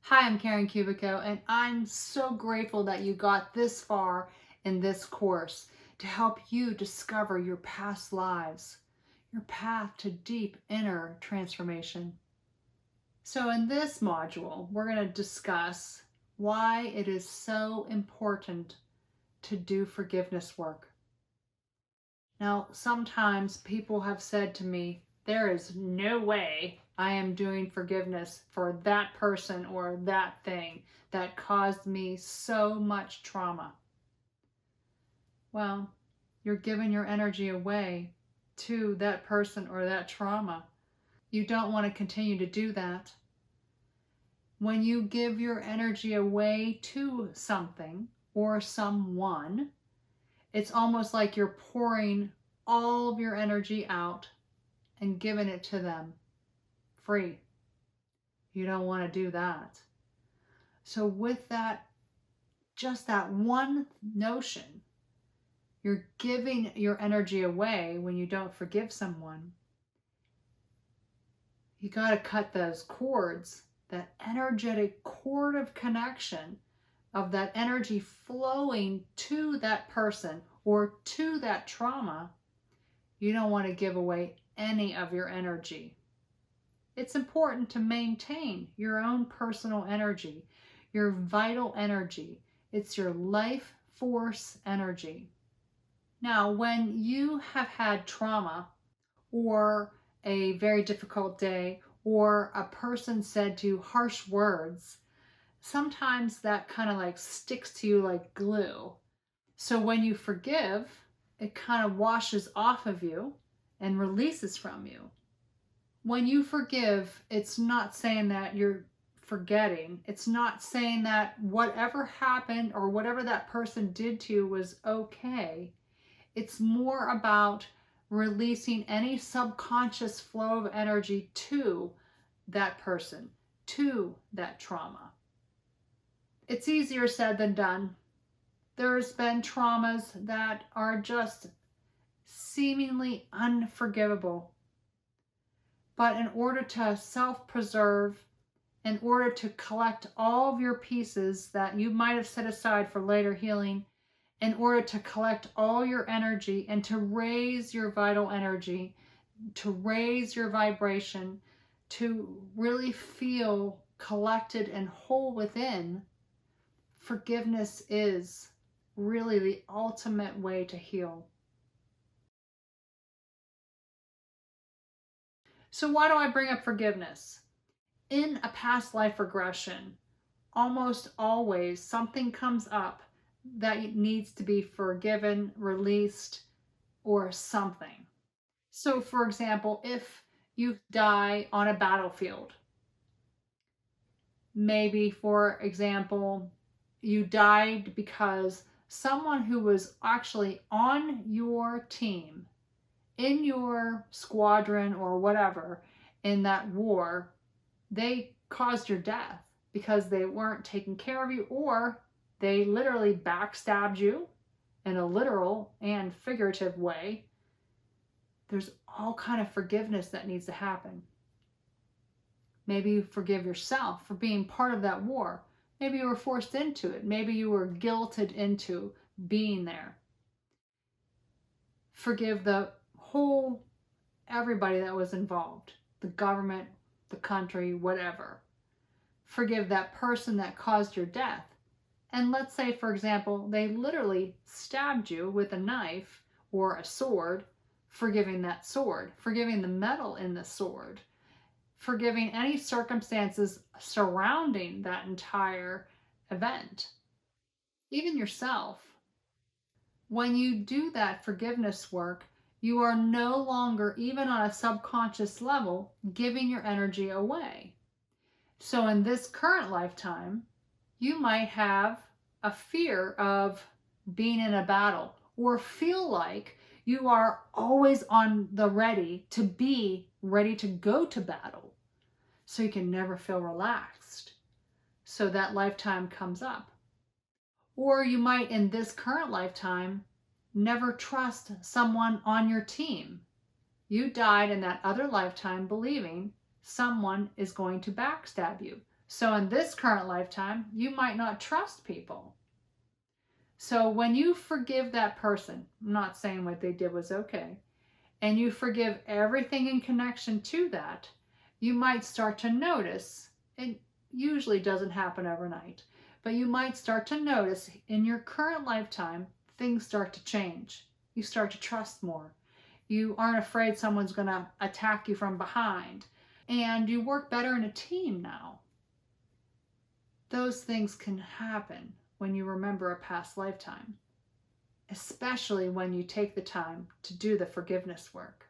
Hi, I'm Karen Kubicko, and I'm so grateful that you got this far in this course to help you discover your past lives, your path to deep inner transformation. So in this module, we're going to discuss why it is so important to do forgiveness work. Now, sometimes people have said to me, there is no way I am doing forgiveness for that person or that thing that caused me so much trauma. Well, you're giving your energy away to that person or that trauma. You don't want to continue to do that. When you give your energy away to something or someone, it's almost like you're pouring all of your energy out and giving it to them free. You don't want to do that. So with that, just that one notion, you're giving your energy away when you don't forgive someone. You got to cut those cords, that energetic cord of connection, of that energy flowing to that person or to that trauma. You don't want to give away any of your energy. It's important to maintain your own personal energy, your vital energy. It's your life force energy. Now, when you have had trauma or a very difficult day or a person said to you harsh words, sometimes that kind of like sticks to you like glue. So when you forgive, it kind of washes off of you and releases from you. When you forgive, it's not saying that you're forgetting. It's not saying that whatever happened or whatever that person did to you was okay. It's more about releasing any subconscious flow of energy to that person, to that trauma. It's easier said than done. There's been traumas that are just seemingly unforgivable. But in order to self-preserve, in order to collect all of your pieces that you might have set aside for later healing, in order to collect all your energy and to raise your vital energy, to raise your vibration, to really feel collected and whole within, forgiveness is really the ultimate way to heal. So why do I bring up forgiveness? In a past life regression, almost always something comes up that needs to be forgiven, released, or something. So for example, if you die on a battlefield, maybe for example, you died because someone who was actually on your team, in your squadron or whatever, in that war, they caused your death because they weren't taking care of you, or they literally backstabbed you in a literal and figurative way. There's all kind of forgiveness that needs to happen. Maybe you forgive yourself for being part of that war. Maybe you were forced into it. Maybe you were guilted into being there. Forgive the whole, everybody that was involved, the government, the country, whatever. Forgive that person that caused your death. And let's say, for example, they literally stabbed you with a knife or a sword, forgiving that sword, forgiving the metal in the sword, forgiving any circumstances surrounding that entire event, even yourself. When you do that forgiveness work, you are no longer, even on a subconscious level, giving your energy away. So in this current lifetime, you might have a fear of being in a battle or feel like you are always on the ready to be ready to go to battle. So you can never feel relaxed. So that lifetime comes up. Or you might, in this current lifetime, never trust someone on your team. You died in that other lifetime believing someone is going to backstab you. So in this current lifetime, you might not trust people. So when you forgive that person, I'm not saying what they did was okay, and you forgive everything in connection to that, you might start to notice, it usually doesn't happen overnight, but you might start to notice in your current lifetime, things start to change. You start to trust more. You aren't afraid someone's going to attack you from behind, and you work better in a team now. Those things can happen when you remember a past lifetime, especially when you take the time to do the forgiveness work.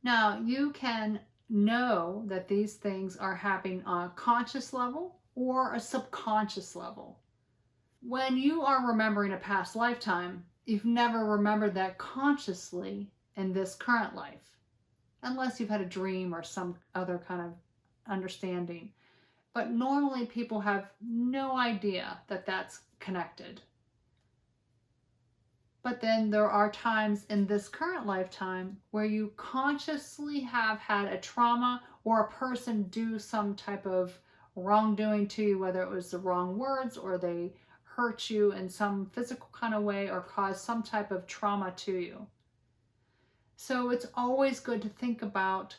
Now, you can know that these things are happening on a conscious level or a subconscious level. When you are remembering a past lifetime, you've never remembered that consciously in this current life, unless you've had a dream or some other kind of understanding. But normally people have no idea that that's connected. But then there are times in this current lifetime where you consciously have had a trauma or a person do some type of wrongdoing to you, whether it was the wrong words or they hurt you in some physical kind of way or caused some type of trauma to you. So it's always good to think about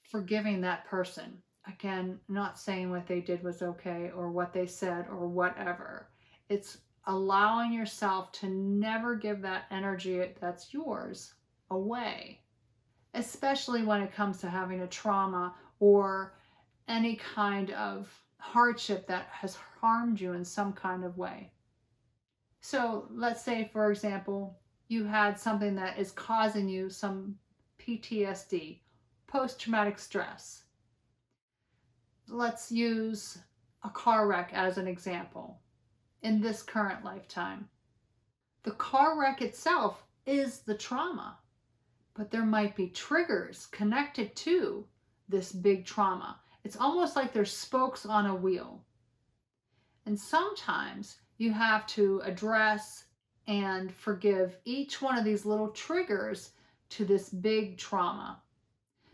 forgiving that person. Again, not saying what they did was okay or what they said or whatever. It's allowing yourself to never give that energy that's yours away, especially when it comes to having a trauma or any kind of hardship that has harmed you in some kind of way. So let's say, for example, you had something that is causing you some PTSD, post-traumatic stress. Let's use a car wreck as an example. In this current lifetime, the car wreck itself is the trauma, but there might be triggers connected to this big trauma. It's almost like there's spokes on a wheel. And sometimes you have to address and forgive each one of these little triggers to this big trauma.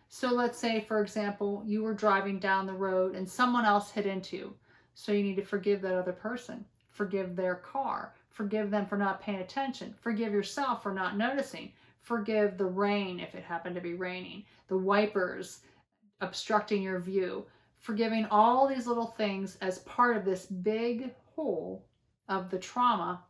So let's say, for example, you were driving down the road and someone else hit into you. So you need to forgive that other person, forgive their car, forgive them for not paying attention, forgive yourself for not noticing, forgive the rain if it happened to be raining, the wipers obstructing your view, forgiving all these little things as part of this big whole of the trauma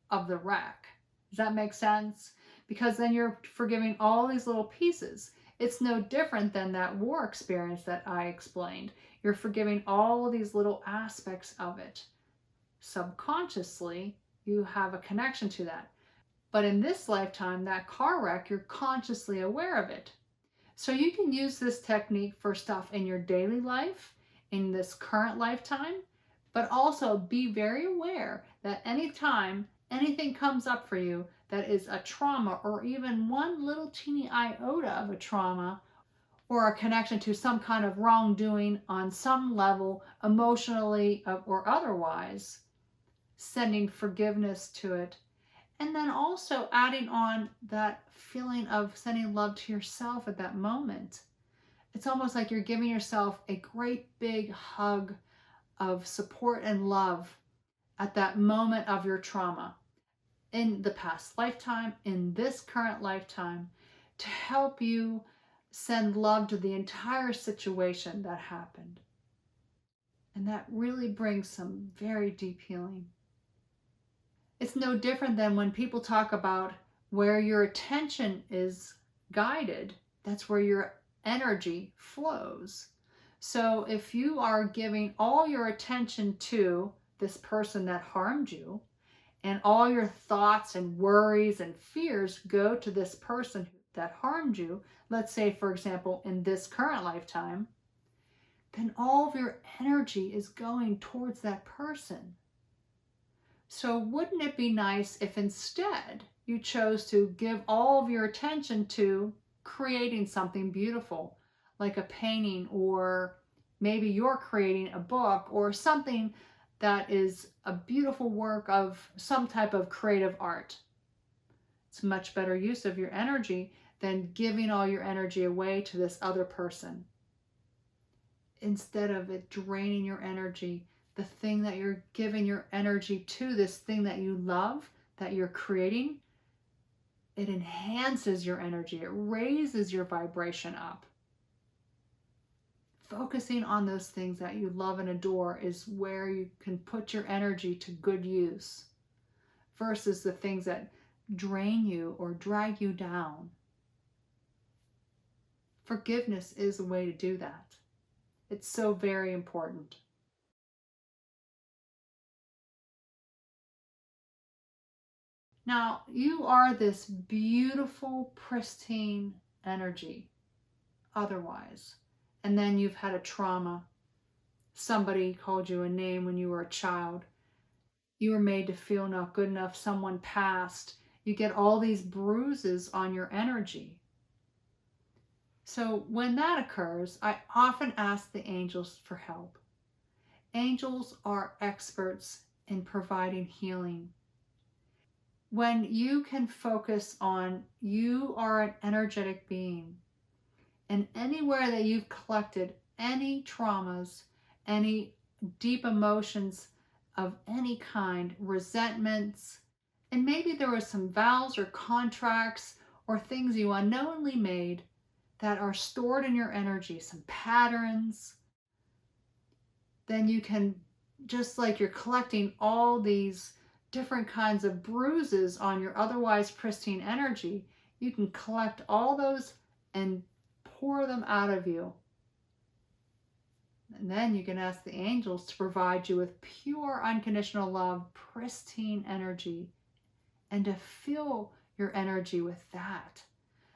of the wreck. Does that make sense? Because then you're forgiving all these little pieces. It's no different than that war experience that I explained. You're forgiving all of these little aspects of it. Subconsciously, you have a connection to that. But in this lifetime, that car wreck, you're consciously aware of it. So you can use this technique for stuff in your daily life, in this current lifetime, but also be very aware that anytime anything comes up for you that is a trauma or even one little teeny iota of a trauma or a connection to some kind of wrongdoing on some level, emotionally or otherwise, sending forgiveness to it. And then also adding on that feeling of sending love to yourself at that moment. It's almost like you're giving yourself a great big hug of support and love at that moment of your trauma in the past lifetime, in this current lifetime, to help you send love to the entire situation that happened. And that really brings some very deep healing. It's no different than when people talk about where your attention is guided, that's where your energy flows. So if you are giving all your attention to this person that harmed you, and all your thoughts and worries and fears go to this person that harmed you, let's say, for example, in this current lifetime, then all of your energy is going towards that person. So wouldn't it be nice if instead you chose to give all of your attention to creating something beautiful, like a painting, or maybe you're creating a book or something that is a beautiful work of some type of creative art. It's much better use of your energy than giving all your energy away to this other person. instead of it draining your energy, the thing that you're giving your energy to, this thing that you love, that you're creating, it enhances your energy. It raises your vibration up. Focusing on those things that you love and adore is where you can put your energy to good use, versus the things that drain you or drag you down. Forgiveness is a way to do that. It's so very important. Now, you are this beautiful, pristine energy otherwise. And then you've had a trauma. Somebody called you a name when you were a child. You were made to feel not good enough. Someone passed. You get all these bruises on your energy. So when that occurs, I often ask the angels for help. Angels are experts in providing healing. When you can focus on you are an energetic being, and anywhere that you've collected any traumas, any deep emotions of any kind, resentments, and maybe there were some vows or contracts or things you unknowingly made that are stored in your energy, some patterns, then you can, just like you're collecting all these different kinds of bruises on your otherwise pristine energy, you can collect all those and pour them out of you. And then you can ask the angels to provide you with pure, unconditional love, pristine energy, and to fill your energy with that.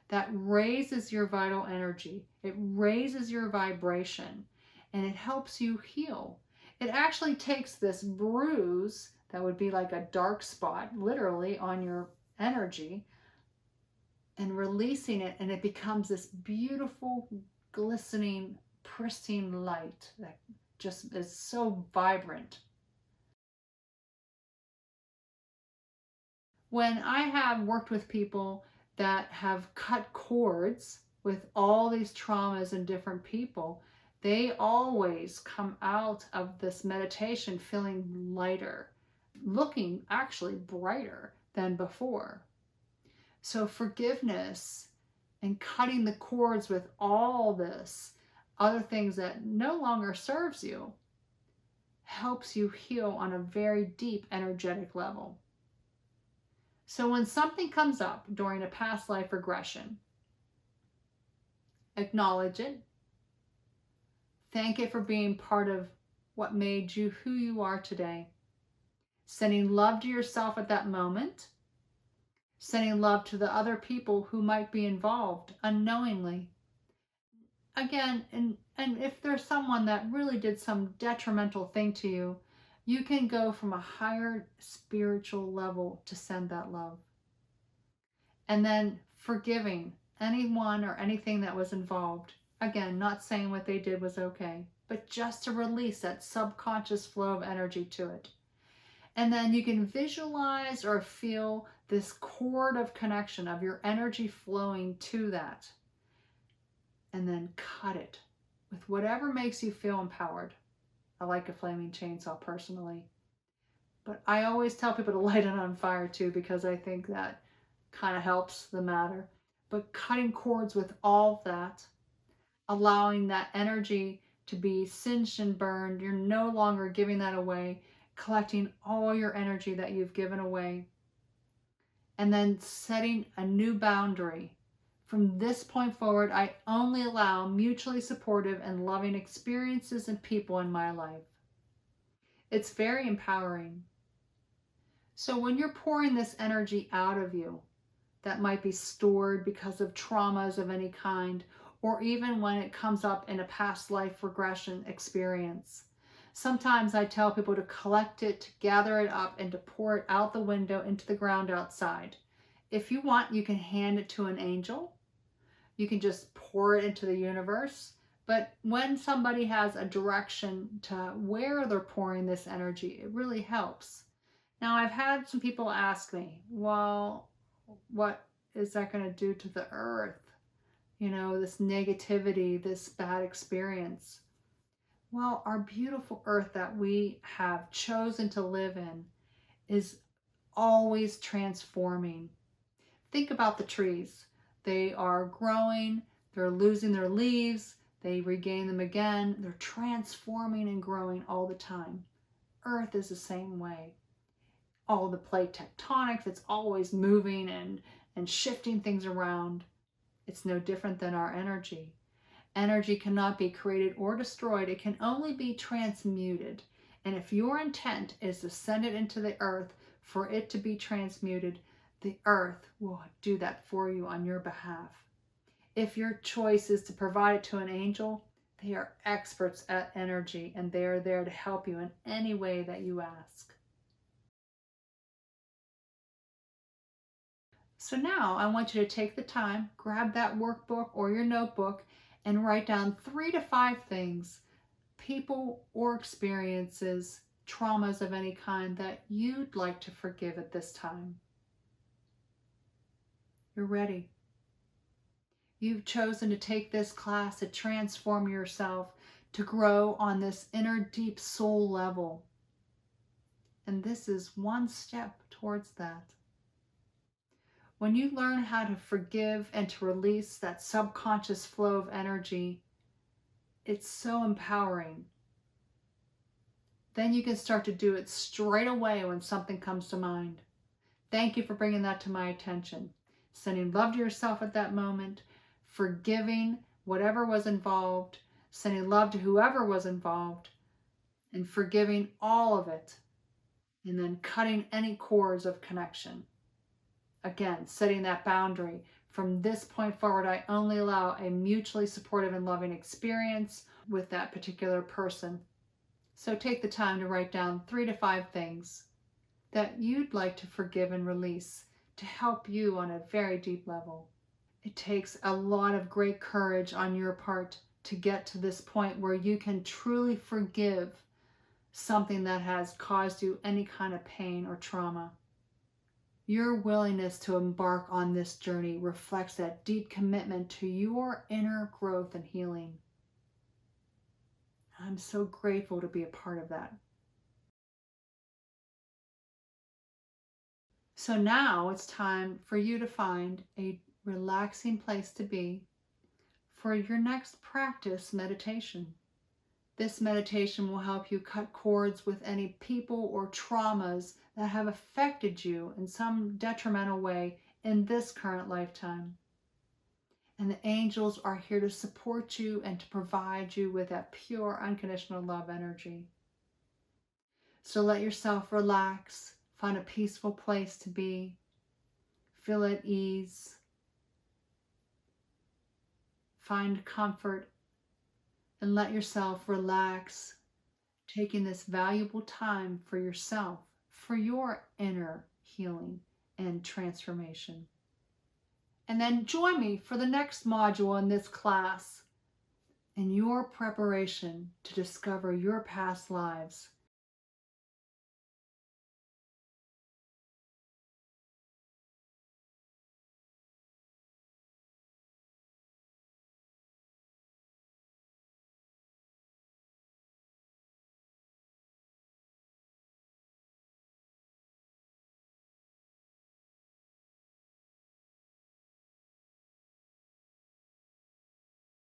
That raises your vital energy. It raises your vibration, and it helps you heal. It actually takes this bruise that would be like a dark spot, literally, on your energy, and releasing it, and it becomes this beautiful, glistening, pristine light that just is so vibrant. When I have worked with people that have cut cords with all these traumas in different people, they always come out of this meditation feeling lighter, looking actually brighter than before. So forgiveness and cutting the cords with all this other things that no longer serves you helps you heal on a very deep energetic level. So when something comes up during a past life regression, acknowledge it. Thank it for being part of what made you who you are today. Sending love to yourself at that moment. Sending love to the other people who might be involved unknowingly. Again, and if there's someone that really did some detrimental thing to you, you can go from a higher spiritual level to send that love. And then forgiving anyone or anything that was involved. Again, not saying what they did was okay, but just to release that subconscious flow of energy to it. And then you can visualize or feel this cord of connection of your energy flowing to that. And then cut it with whatever makes you feel empowered. I like a flaming chainsaw personally. But I always tell people to light it on fire too, because I think that kind of helps the matter. But cutting cords with all of that, allowing that energy to be singed and burned. You're no longer giving that away, collecting all your energy that you've given away. And then setting a new boundary. From this point forward, I only allow mutually supportive and loving experiences and people in my life. It's very empowering. So when you're pouring this energy out of you, that might be stored because of traumas of any kind, or even when it comes up in a past life regression experience. Sometimes I tell people to collect it, to gather it up, and to pour it out the window into the ground outside. If you want, you can hand it to an angel. You can just pour it into the universe. But when somebody has a direction to where they're pouring this energy, it really helps. Now, I've had some people ask me, well, what is that going to do to the earth? You know, this negativity, this bad experience. Well, our beautiful earth that we have chosen to live in is always transforming. Think about the trees. They are growing, they're losing their leaves, they regain them again. They're transforming and growing all the time. Earth is the same way. All the plate tectonics, it's always moving and shifting things around. It's no different than our energy. Energy cannot be created or destroyed. It can only be transmuted. And if your intent is to send it into the earth for it to be transmuted, the earth will do that for you on your behalf. If your choice is to provide it to an angel, they are experts at energy and they are there to help you in any way that you ask. So now I want you to take the time, grab that workbook or your notebook, and write down 3 to 5 things, people or experiences, traumas of any kind that you'd like to forgive at this time. You're ready. You've chosen to take this class to transform yourself, to grow on this inner deep soul level. And this is one step towards that. When you learn how to forgive and to release that subconscious flow of energy, it's so empowering. Then you can start to do it straight away when something comes to mind. Thank you for bringing that to my attention. Sending love to yourself at that moment, forgiving whatever was involved, sending love to whoever was involved, and forgiving all of it, and then cutting any cords of connection. Again, setting that boundary. From this point forward, I only allow a mutually supportive and loving experience with that particular person. So take the time to write down 3 to 5 things that you'd like to forgive and release to help you on a very deep level. It takes a lot of great courage on your part to get to this point where you can truly forgive something that has caused you any kind of pain or trauma. Your willingness to embark on this journey reflects that deep commitment to your inner growth and healing. I'm so grateful to be a part of that. So now it's time for you to find a relaxing place to be for your next practice meditation. This meditation will help you cut cords with any people or traumas that have affected you in some detrimental way in this current lifetime. And the angels are here to support you and to provide you with that pure, unconditional love energy. So let yourself relax, find a peaceful place to be, feel at ease, find comfort, and let yourself relax, taking this valuable time for yourself, for your inner healing and transformation. And then join me for the next module in this class in your preparation to discover your past lives